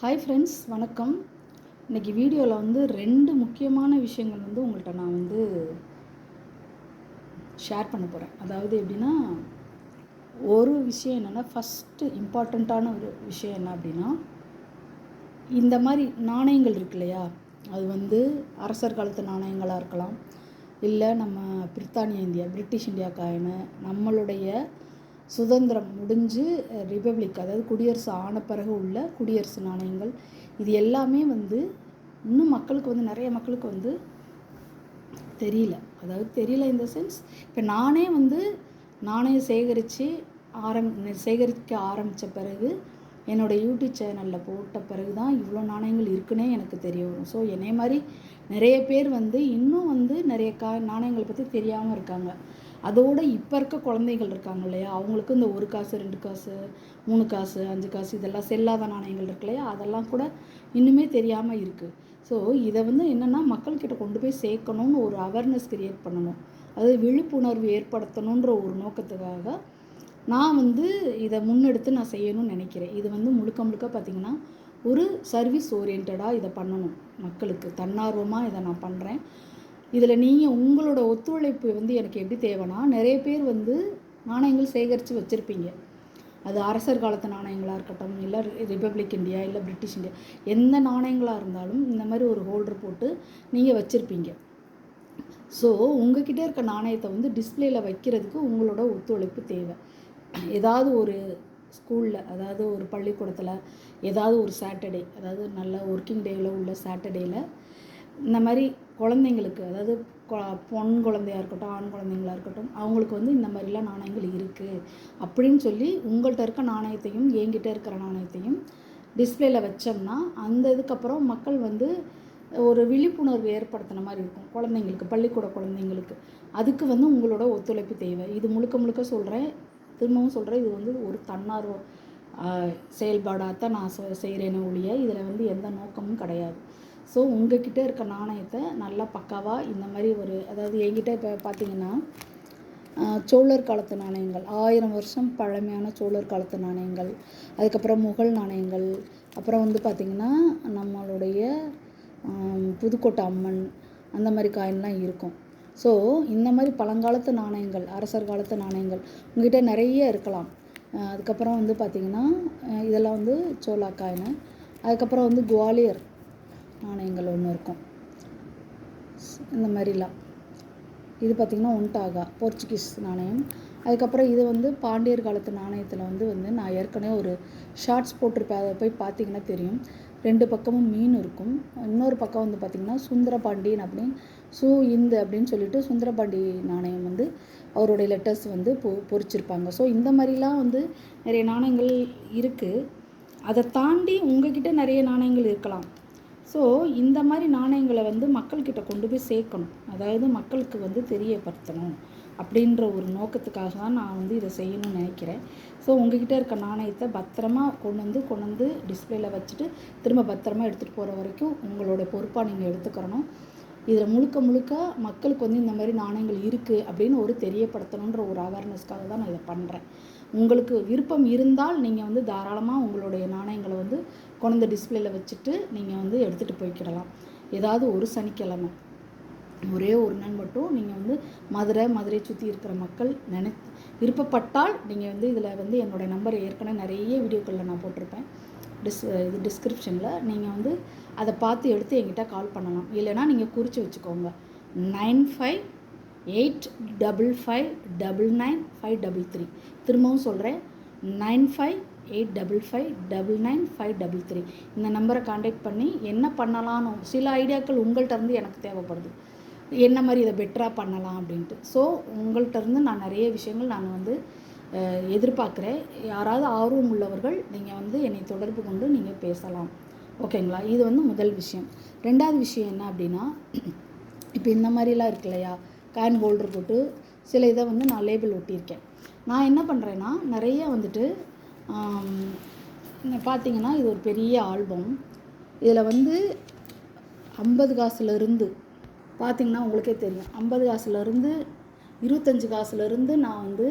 Hi friends, வணக்கம். இன்றைக்கி வீடியோவில் வந்து 2 முக்கியமான விஷயங்கள் வந்து உங்கள்கிட்ட நான் வந்து ஷேர் பண்ண போகிறேன். அதாவது எப்படின்னா, ஒரு விஷயம் என்னென்னா, ஃபஸ்ட்டு இம்பார்ட்டண்ட்டான ஒரு விஷயம் என்ன அப்படின்னா, இந்த மாதிரி நாணயங்கள் இருக்கு இல்லையா, அது வந்து அரசர் காலத்து நாணயங்களாக இருக்கலாம், இல்லை நம்ம பிரிட்டிஷ் இந்தியா காயினு, நம்மளுடைய சுதந்திரம் முடிஞ்சு ரிப்பப்ளிக் அதாவது குடியரசு ஆன பிறகு உள்ள குடியரசு நாணயங்கள், இது எல்லாமே வந்து இன்னும் மக்களுக்கு வந்து நிறைய மக்களுக்கு வந்து தெரியல. அதாவது தெரியல இன் த சென்ஸ், இப்போ நானே வந்து நாணயம் சேகரிக்க ஆரம்பித்த பிறகு என்னோடய யூடியூப் சேனலில் போட்ட பிறகு தான் இவ்வளோ நாணயங்கள் இருக்குன்னே எனக்கு தெரிய வரும். ஸோ என்னை மாதிரி நிறைய பேர் வந்து இன்னும் வந்து நிறைய நாணயங்களை பற்றி தெரியாமல் இருக்காங்க. அதோடு இப்போ இருக்க குழந்தைகள் இருக்காங்க இல்லையா, அவங்களுக்கு இந்த 1 காசு 2 காசு 3 காசு 5 காசு இதெல்லாம் செல்லாத நாணயங்கள் இருக்கு இல்லையா, அதெல்லாம் கூட இன்னுமே தெரியாமல் இருக்குது. ஸோ இதை வந்து என்னென்னா, மக்கள்கிட்ட கொண்டு போய் சேர்க்கணுன்னு ஒரு அவேர்னஸ் கிரியேட் பண்ணணும், அதாவது விழிப்புணர்வு ஏற்படுத்தணுன்ற ஒரு நோக்கத்துக்காக நான் வந்து இதை முன்னெடுத்து நான் செய்யணும்னு நினைக்கிறேன். இது வந்து முழுக்க முழுக்க பார்த்திங்கன்னா ஒரு சர்வீஸ் ஓரியன்டாக இதை பண்ணணும், மக்களுக்கு தன்னார்வமாக இதை நான் பண்ணுறேன். இதில் நீங்கள் உங்களோட ஒத்துழைப்பு வந்து எனக்கு எப்படி தேவைன்னா, நிறைய பேர் வந்து நாணயங்கள் சேகரித்து வச்சுருப்பீங்க. அது அரசர் காலத்து நாணயங்களாக இருக்கட்டும், இல்லை ரிப்பப்ளிக் இந்தியா, இல்லை பிரிட்டிஷ் இந்தியா, எந்த நாணயங்களாக இருந்தாலும் இந்த மாதிரி ஒரு ஹோல்டர் போட்டு நீங்கள் வச்சுருப்பீங்க. ஸோ உங்கள்கிட்ட இருக்க நாணயத்தை வந்து டிஸ்பிளேயில் வைக்கிறதுக்கு உங்களோட ஒத்துழைப்பு தேவை. ஏதாவது ஒரு ஸ்கூலில், அதாவது ஒரு பள்ளிக்கூடத்தில், ஏதாவது ஒரு சாட்டர்டே, அதாவது நல்ல ஒர்க்கிங் டேவில் உள்ள சாட்டர்டேயில் இந்த மாதிரி குழந்தைங்களுக்கு, அதாவது பொன் குழந்தையாக இருக்கட்டும், ஆண் குழந்தைங்களாக இருக்கட்டும், அவங்களுக்கு வந்து இந்த மாதிரிலாம் நாணயங்கள் இருக்குது அப்படின்னு சொல்லி உங்கள்கிட்ட இருக்க நாணயத்தையும் என்கிட்ட இருக்கிற நாணயத்தையும் டிஸ்பிளேயில் வச்சோம்னா, அந்த இதுக்கப்புறம் மக்கள் வந்து ஒரு விழிப்புணர்வு ஏற்படுத்தின மாதிரி இருக்கும் குழந்தைங்களுக்கு, பள்ளிக்கூட குழந்தைங்களுக்கு. அதுக்கு வந்து உங்களோட ஒத்துழைப்பு தேவை. இது முழுக்க முழுக்க சொல்கிறேன், திரும்பவும் சொல்கிறேன், இது வந்து ஒரு தன்னார்வ செயல்பாடாக தான் நான் செய்கிறேனே ஒழிய இதில் வந்து எந்த நோக்கமும் கிடையாது. ஸோ உங்கள்கிட்ட இருக்க நாணயத்தை நல்லா பக்காவாக இந்த மாதிரி ஒரு, அதாவது என்கிட்ட இப்போ பார்த்திங்கன்னா சோழர் காலத்து நாணயங்கள், 1000 வருஷம் பழமையான சோழர் காலத்து நாணயங்கள், அதுக்கப்புறம் முகல் நாணயங்கள், அப்புறம் வந்து பார்த்திங்கன்னா நம்மளுடைய புதுக்கோட்டை அம்மன், அந்த மாதிரி காயின்லாம் இருக்கும். ஸோ இந்த மாதிரி பழங்காலத்து நாணயங்கள், அரசர் காலத்து நாணயங்கள் உங்கள்கிட்ட நிறைய இருக்கலாம். அதுக்கப்புறம் வந்து பார்த்திங்கன்னா இதெல்லாம் வந்து சோழா காயினு, அதுக்கப்புறம் வந்து குவாலியர் நாணயங்கள் ஒன்று இருக்கும், இந்த மாதிரிலாம். இது பார்த்திங்கன்னா ஒன்டாகா போர்ச்சுகீஸ் நாணயம். அதுக்கப்புறம் இது வந்து பாண்டியர் காலத்து நாணயத்தில் வந்து நான் ஏற்கனவே ஒரு ஷார்ட்ஸ் போட்டிருப்பேன், அதை போய் பார்த்திங்கன்னா தெரியும். 2 பக்கமும் மீன் இருக்கும். இன்னொரு பக்கம் வந்து பார்த்திங்கன்னா சுந்தரபாண்டியன் அப்படின்னு இந்து அப்படின்னு சொல்லிட்டு சுந்தரபாண்டி நாணயம் வந்து அவருடைய லெட்டர்ஸ் வந்து பொறிச்சிருப்பாங்க. ஸோ இந்த மாதிரிலாம் வந்து நிறைய நாணயங்கள் இருக்குது. அதை தாண்டி உங்ககிட்ட நிறைய நாணயங்கள் இருக்கலாம். ஸோ இந்த மாதிரி நாணயங்களை வந்து மக்கள்கிட்ட கொண்டு போய் சேர்க்கணும், அதாவது மக்களுக்கு வந்து தெரியப்படுத்தணும் அப்படின்ற ஒரு நோக்கத்துக்காக தான் நான் வந்து இதை செய்யணும்னு நினைக்கிறேன். ஸோ உங்கள்கிட்ட இருக்க நாணயத்தை பத்திரமா கொண்டு வந்து டிஸ்பிளேயில் வச்சுட்டு திரும்ப பத்திரமா எடுத்துகிட்டு போகிற வரைக்கும் உங்களோட பொறுப்பாக நீங்கள் எடுத்துக்கிறணும். இதில் முழுக்க முழுக்க மக்களுக்கு வந்து இந்த மாதிரி நாணயங்கள் இருக்குது அப்படின்னு ஒரு தெரியப்படுத்தணுன்ற ஒரு அவேர்னஸ்க்காக தான் நான் இதை பண்ணுறேன். உங்களுக்கு விருப்பம் இருந்தால் நீங்கள் வந்து தாராளமாக உங்களுடைய நாணயங்களை வந்து கொண்டு டிஸ்பிளேயில் வச்சுட்டு நீங்கள் வந்து எடுத்துகிட்டு போய்க்கிடலாம். ஏதாவது ஒரு சனிக்கிழமை ஒரே ஒரு நாள் மட்டும் நீங்கள் வந்து மதுரையை சுற்றி இருக்கிற மக்கள் விருப்பப்பட்டால் நீங்கள் வந்து இதில் வந்து என்னோடய நம்பர் ஏற்கனவே நிறைய வீடியோக்களில் நான் போட்டிருப்பேன், டிஸ்கிரிப்ஷனில். நீங்கள் வந்து அதை பார்த்து எடுத்து என்கிட்ட கால் பண்ணலாம். இல்லைனா நீங்கள் குறித்து வச்சுக்கோங்க, 9585599533. திரும்பவும் சொல்கிறேன், 9585599533. இந்த நம்பரை காண்டாக்ட் பண்ணி என்ன பண்ணலான்னு சில ஐடியாக்கள் உங்கள்கிட்ட இருந்து எனக்கு தேவைப்படுது, என்ன மாதிரி இதை பெட்டராக பண்ணலாம் அப்படின்ட்டு. ஸோ உங்கள்கிட்ட இருந்து நான் நிறைய விஷயங்கள் நான் வந்து எதிர்பார்க்குறேன். யாராவது ஆர்வம் உள்ளவர்கள் நீங்கள் வந்து என்னை தொடர்பு கொண்டு நீங்கள் பேசலாம், ஓகேங்களா? இது வந்து முதல் விஷயம். 2வது விஷயம் என்ன அப்படின்னா, இப்போ இந்த மாதிரிலாம் இருக்கு இல்லையா, காயின் ஹோல்டர் போட்டு சில இதை வந்து நான் லேபிள் ஒட்டியிருக்கேன். நான் என்ன பண்ணுறேன்னா, நிறைய வந்துட்டு பார்த்திங்கன்னா இது ஒரு பெரிய ஆல்பம். இதில் வந்து 50 காசுலேருந்து பார்த்திங்கன்னா உங்களுக்கே தெரியும், 50 காசுலேருந்து 25 காசுலேருந்து நான் வந்து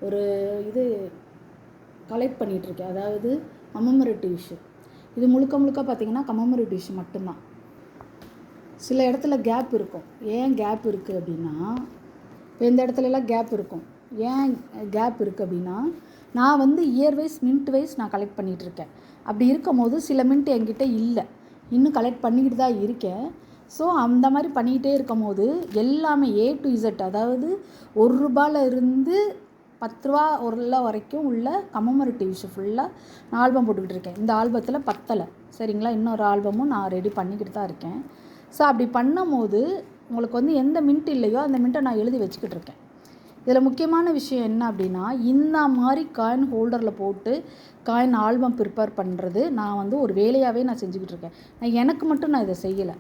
ஒரு இது கலெக்ட் பண்ணிகிட்ருக்கேன், அதாவது கமெமரேட்டிவ் இஷ்யூ. இது முழுக்க முழுக்க பார்த்திங்கன்னா கமமரேட்டிவ் இஷ்யூ மட்டும்தான். சில இடத்துல கேப் இருக்கும். ஏன் கேப் இருக்குது அப்படின்னா, இப்போ இந்த இடத்துலலாம் கேப் இருக்கும். ஏன் கேப் இருக்குது அப்படின்னா, நான் வந்து இயர் வைஸ் மின்ட் வைஸ் நான் கலெக்ட் பண்ணிகிட்ருக்கேன். அப்படி இருக்கும் போது சில மின்ட் என்கிட்ட இல்லை, இன்னும் கலெக்ட் பண்ணிக்கிட்டு தான் இருக்கேன். ஸோ அந்த மாதிரி பண்ணிக்கிட்டே இருக்கும் போது எல்லாமே A to Z, அதாவது ₹1 இருந்து ₹10 ஒரு வரைக்கும் உள்ள கமமரேட்டிவ் இஷ்யூ ஃபுல்லாக நான் ஆல்பம் போட்டுக்கிட்டு இருக்கேன். இந்த ஆல்பத்தில் பத்தலை, சரிங்களா? இன்னொரு ஆல்பமும் நான் ரெடி பண்ணிக்கிட்டு தான் இருக்கேன். ஸோ அப்படி பண்ணும் போது உங்களுக்கு வந்து எந்த மின்ட் இல்லையோ அந்த மின்ட்டை நான் எழுதி வச்சுக்கிட்டு இருக்கேன். இதில் முக்கியமான விஷயம் என்ன அப்படின்னா, இந்த மாதிரி காயின் ஹோல்டரில் போட்டு காயின் ஆல்பம் ப்ரிப்பேர் பண்ணுறது நான் வந்து ஒரு வேலையாகவே நான் செஞ்சுக்கிட்டு இருக்கேன். எனக்கு மட்டும் நான் இதை செய்யலை.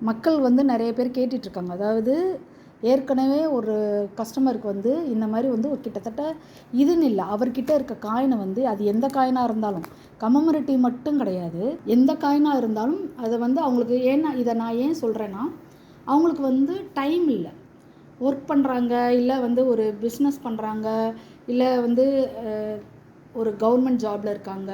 மக்கள் வந்து நிறைய பேர் கேட்டுட்ருக்காங்க. அதாவது ஏற்கனவே ஒரு கஸ்டமருக்கு வந்து இந்த மாதிரி வந்து ஒரு கிட்டத்தட்ட இதுன்னு இல்லை, அவர்கிட்ட இருக்க காயினை வந்து அது எந்த காயினாக இருந்தாலும், கமமரேட்டிவ் மட்டும் கிடையாது, எந்த காயினாக இருந்தாலும் அதை வந்து அவங்களுக்கு ஏன்னா இதை நான் ஏன் சொல்கிறேன்னா, அவங்களுக்கு வந்து டைம் இல்லை, ஒர்க் பண்ணுறாங்க, இல்லை வந்து ஒரு பிஸ்னஸ் பண்ணுறாங்க, இல்லை வந்து ஒரு கவர்மெண்ட் ஜாபில் இருக்காங்க.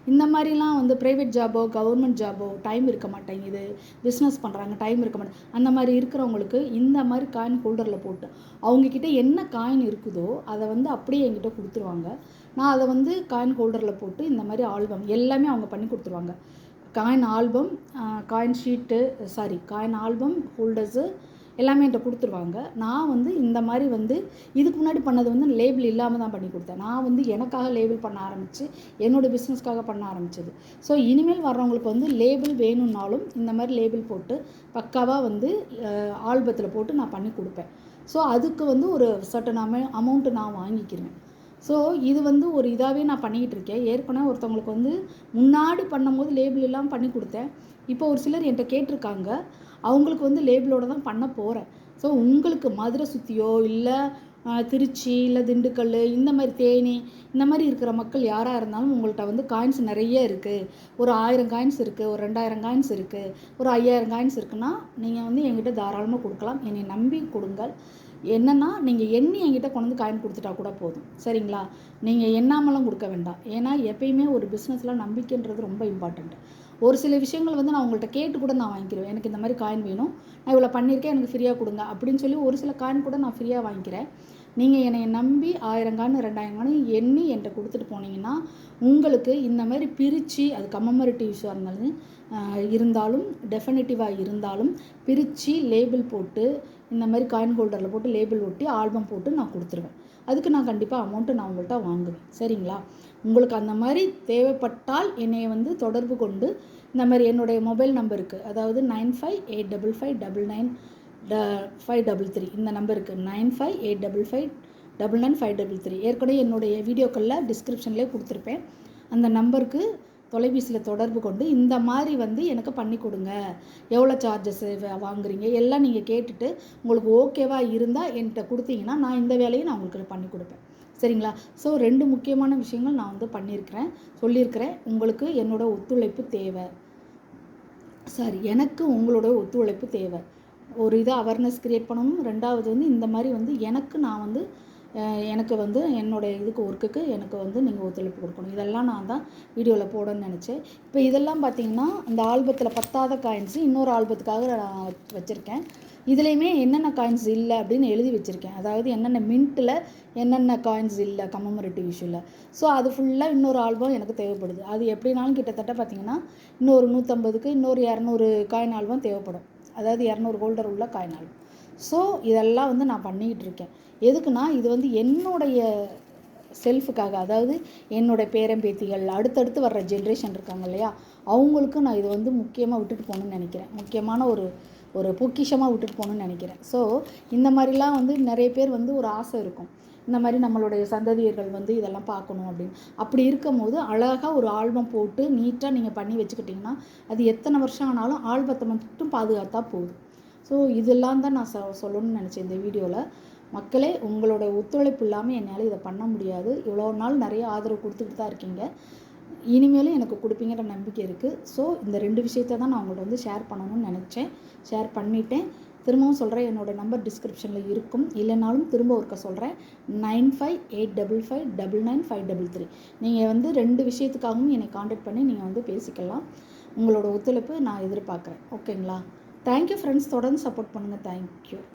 இந்த மாதிரிலாம் வந்து ப்ரைவேட் ஜாபோ கவர்மெண்ட் ஜாபோ டைம் இருக்க மாட்டேங்குது, பிஸ்னஸ் பண்ணுறாங்க டைம் இருக்க மாட்டேங்குது. அந்த மாதிரி இருக்கிறவங்களுக்கு இந்த மாதிரி காயின் ஹோல்டரில் போட்டு அவங்கக்கிட்ட என்ன காயின் இருக்குதோ அதை வந்து அப்படியே என்கிட்ட கொடுத்துருவாங்க. நான் அதை வந்து காயின் ஹோல்டரில் போட்டு இந்த மாதிரி ஆல்பம் எல்லாமே அவங்க பண்ணி கொடுத்துருவாங்க. Coin album, coin sheet, coin album holders எல்லாமே என்கிட்ட கொடுத்துருவாங்க. நான் வந்து இந்த மாதிரி வந்து இதுக்கு முன்னாடி பண்ணது வந்து லேபிள் இல்லாமல் தான் பண்ணி கொடுத்தேன். நான் வந்து எனக்காக லேபிள் பண்ண ஆரம்பித்து என்னோடய பிஸ்னஸ்க்காக பண்ண ஆரம்பித்தது. ஸோ இனிமேல் வர்றவங்களுக்கு வந்து லேபிள் வேணும்னாலும் இந்த மாதிரி லேபிள் போட்டு பக்காவாக வந்து ஆல்பத்தில் போட்டு நான் பண்ணி கொடுப்பேன். ஸோ அதுக்கு வந்து ஒரு சர்டன் அமௌண்ட்டு நான் வாங்கிக்கிறேன். ஸோ இது வந்து ஒரு இதாகவே நான் பண்ணிக்கிட்டு இருக்கேன். ஏற்கனவே ஒருத்தவங்களுக்கு வந்து முன்னாடி பண்ணும்போது லேபிள் இல்லாமல் பண்ணி கொடுத்தேன். இப்போ ஒரு சிலர் என்கிட்ட கேட்டிருக்காங்க, அவங்களுக்கு வந்து லேபிளோடு தான் பண்ண போகிறேன். ஸோ உங்களுக்கு மதுரை சுற்றியோ இல்லை திருச்சி இல்லை திண்டுக்கல் இந்த மாதிரி தேனி இந்த மாதிரி இருக்கிற மக்கள் யாராக இருந்தாலும் உங்கள்கிட்ட வந்து காயின்ஸ் நிறைய இருக்குது, ஒரு 1000 காயின்ஸ் இருக்குது, ஒரு 2000 காயின்ஸ் இருக்குது, ஒரு 5000 காயின்ஸ் இருக்குன்னா நீங்கள் வந்து என்கிட்ட தாராளமாக கொடுக்கலாம். என்னை நம்பி கொடுங்கள். என்னென்னா நீங்கள் எண்ணி என்கிட்ட கொண்டு வந்து காயின் கொடுத்துட்டா கூட போதும், சரிங்களா? நீங்கள் எண்ணாமலாம் கொடுக்க வேண்டாம். ஏன்னா எப்பயுமே ஒரு பிஸ்னஸில் நம்பிக்கைன்றது ரொம்ப இம்பார்ட்டண்ட். ஒரு சில விஷயங்கள் வந்து நான் உங்கள்கிட்ட கேட்டு கூட நான் வாங்கிக்கிறேன். எனக்கு இந்த மாதிரி காயின் வேணும், நான் இவ்வளோ பண்ணியிருக்கேன், எனக்கு ஃப்ரீயாக கொடுங்க அப்படின்னு சொல்லி ஒரு சில காயின் கூட நான் ஃப்ரீயாக வாங்கிக்கிறேன். நீங்கள் என்னை நம்பி 1000 காயின் 2000 காயின் எண்ணி என்கிட்ட கொடுத்துட்டு போனீங்கன்னா உங்களுக்கு இந்த மாதிரி பிரித்து, அது கமமரேட்டிவ் இஷ்யூவாக இருந்தாலும் டெஃபினட்டிவாக இருந்தாலும் பிரித்து லேபிள் போட்டு இந்த மாதிரி காயின் ஹோல்டரில் போட்டு லேபிள் ஒட்டி ஆல்பம் போட்டு நான் கொடுத்துருவேன். அதுக்கு நான் கண்டிப்பாக அமௌண்ட்டு நான் உங்கள்கிட்ட வாங்குவேன், சரிங்களா? உங்களுக்கு அந்த மாதிரி தேவைப்பட்டால் என்னை வந்து தொடர்பு கொண்டு இந்த மாதிரி என்னுடைய மொபைல் நம்பருக்கு, அதாவது 9585599533 இந்த நம்பருக்கு 9585599533 ஏற்கனவே என்னுடைய வீடியோக்களில் டிஸ்கிரிப்ஷன்லேயே கொடுத்துருப்பேன். அந்த நம்பருக்கு தொலைபேசியில் தொடர்பு கொண்டு இந்த மாதிரி வந்து எனக்கு பண்ணி கொடுங்க, எவ்வளோ சார்ஜஸ் வாங்குறீங்க எல்லாம் நீங்கள் கேட்டுட்டு உங்களுக்கு ஓகேவாக இருந்தால் என்கிட்ட கொடுத்தீங்கன்னா நான் இந்த வேலையை நான் உங்களுக்கு பண்ணி கொடுப்பேன், சரிங்களா? ஸோ 2 முக்கியமான விஷயங்கள் நான் வந்து சொல்லியிருக்கிறேன். உங்களுக்கு என்னோட ஒத்துழைப்பு தேவை, எனக்கு உங்களோட ஒத்துழைப்பு தேவை. ஒரு இதை அவேர்னஸ் க்ரியேட் பண்ணணும். 2வது வந்து இந்த மாதிரி வந்து எனக்கு வந்து என்னோடய ஒர்க்குக்கு எனக்கு வந்து நீங்கள் ஒத்துழைப்பு கொடுக்கணும். இதெல்லாம் நான் தான் வீடியோவில் போடணும்னு நினச்சேன். இப்போ இதெல்லாம் பார்த்திங்கன்னா இந்த ஆல்பத்தில் பத்தாத காயின்ஸு இன்னொரு ஆல்பத்துக்காக நான் வச்சுருக்கேன். இதுலேயுமே என்னென்ன காயின்ஸ் இல்லை அப்படின்னு எழுதி வச்சுருக்கேன். அதாவது என்னென்ன மின்ட்டில் என்னென்ன காயின்ஸ் இல்லை கமமரேட்டிவ் இஷ்யூவில். ஸோ அது ஃபுல்லாக இன்னொரு ஆல்பம் எனக்கு தேவைப்படுது. அது எப்படினாலும் கிட்டத்தட்ட பார்த்திங்கன்னா இன்னொரு 150க்கு இன்னொரு 200 காயின் ஆல்பம் தேவைப்படும். அதாவது 200 ஹோல்டர் உள்ள காயின் ஆல்பம். ஸோ இதெல்லாம் வந்து நான் பண்ணிக்கிட்டு இருக்கேன். எதுக்குன்னா இது வந்து என்னுடைய செல்ஃபுக்காக, அதாவது என்னோடய பேரம்பேத்திகள் அடுத்தடுத்து வர்ற ஜென்ரேஷன் இருக்காங்க இல்லையா, அவங்களுக்கு நான் இது வந்து முக்கியமாக விட்டுட்டு போகணுன்னு நினைக்கிறேன். முக்கியமான ஒரு பொக்கிஷமாக விட்டுட்டு போகணுன்னு நினைக்கிறேன். ஸோ இந்த மாதிரிலாம் வந்து நிறைய பேர் வந்து ஒரு ஆசை இருக்கும், இந்த மாதிரி நம்மளுடைய சந்ததியர்கள் வந்து இதெல்லாம் பார்க்கணும் அப்படின்னு. அப்படி இருக்கும் போது அழகாக ஒரு ஆல்பம் போட்டு நீட்டாக நீங்கள் பண்ணி வச்சுக்கிட்டிங்கன்னா அது எத்தனை வருஷம் ஆனாலும் ஆல்பத்தை மட்டும் பாதுகாத்தா போதும். ஸோ இதெல்லாம் தான் நான் சொல்லணும்னு நினச்சேன் இந்த வீடியோவில். மக்களே, உங்களோட ஒத்துழைப்பு இல்லாமல் என்னால் இதை பண்ண முடியாது. இவ்வளோ நாள் நிறைய ஆதரவு கொடுத்துக்கிட்டு தான் இருக்கீங்க, இனிமேலும் எனக்கு கொடுப்பீங்கிற நம்பிக்கை இருக்குது. ஸோ இந்த 2 விஷயத்தை தான் நான் உங்கள்கிட்ட வந்து ஷேர் பண்ணணும்னு நினச்சேன், ஷேர் பண்ணிட்டேன். திரும்பவும் சொல்கிறேன், என்னோடய நம்பர் டிஸ்கிரிப்ஷனில் இருக்கும். இல்லைனாலும் திரும்ப ஒருக்க சொல்கிறேன், 9585559533. நீங்கள் வந்து 2 விஷயத்துக்காகவும் என்னை காண்டாக்ட் பண்ணி நீங்கள் வந்து பேசிக்கலாம். உங்களோட ஒத்துழைப்பு நான் எதிர்பார்க்குறேன். ஓகேங்களா? Thank you friends. தொடர்ந்து சப்போர்ட் பண்ணுங்கள். தேங்க்யூ.